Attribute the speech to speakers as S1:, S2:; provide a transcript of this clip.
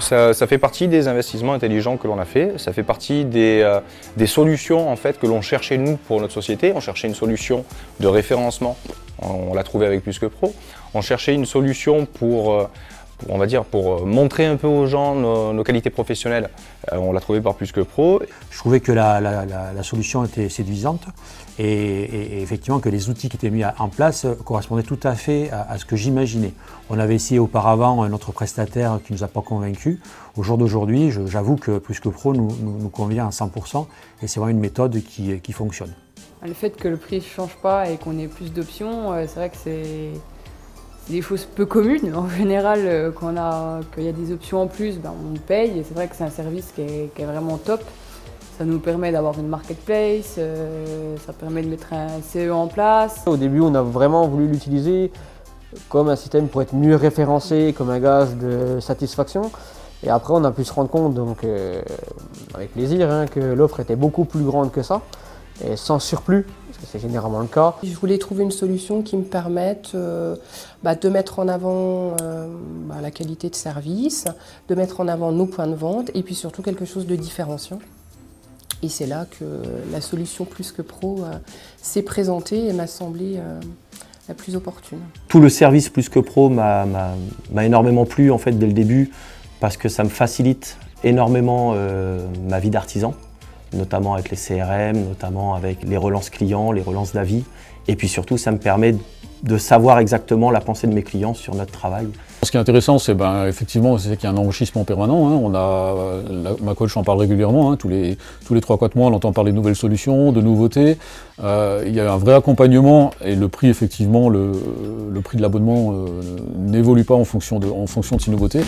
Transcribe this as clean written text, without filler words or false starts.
S1: Ça fait partie des investissements intelligents que l'on a fait, ça fait partie des solutions en fait, que l'on cherchait nous pour notre société. On cherchait une solution de référencement, on l'a trouvé avec Plus que Pro. On cherchait une solution pour montrer un peu aux gens nos qualités professionnelles, on l'a trouvé par Plus que Pro.
S2: Je trouvais que la solution était séduisante et effectivement que les outils qui étaient mis en place correspondaient tout à fait à ce que j'imaginais. On avait essayé auparavant un autre prestataire qui ne nous a pas convaincus. Au jour d'aujourd'hui, j'avoue que Plus que Pro nous convient à 100% et c'est vraiment une méthode qui fonctionne.
S3: Le fait que le prix ne change pas et qu'on ait plus d'options, c'est vrai que c'est des choses peu communes. En général, qu'il y a des options en plus, on paye. Et c'est vrai que c'est un service qui est vraiment top. Ça nous permet d'avoir une marketplace, ça permet de mettre un CE en place.
S4: Au début, on a vraiment voulu l'utiliser comme un système pour être mieux référencé, comme un gage de satisfaction. Et après, on a pu se rendre compte, donc, avec plaisir, que l'offre était beaucoup plus grande que ça, et sans surplus, parce que c'est généralement le cas.
S5: Je voulais trouver une solution qui me permette de mettre en avant la qualité de service, de mettre en avant nos points de vente, et puis surtout quelque chose de différenciant. Et c'est là que la solution Plus que Pro s'est présentée et m'a semblé la plus opportune.
S6: Tout le service Plus que Pro m'a énormément plu en fait dès le début parce que ça me facilite énormément ma vie d'artisan, notamment avec les CRM, notamment avec les relances clients, les relances d'avis. Et puis surtout, ça me permet de savoir exactement la pensée de mes clients sur notre travail.
S7: Ce qui est intéressant, c'est effectivement qu'il y a un enrichissement permanent. Ma coach en parle régulièrement. Tous les 3-4 mois, on entend parler de nouvelles solutions, de nouveautés. Il y a un vrai accompagnement et le prix, effectivement, le prix de l'abonnement n'évolue pas en fonction de ces nouveautés.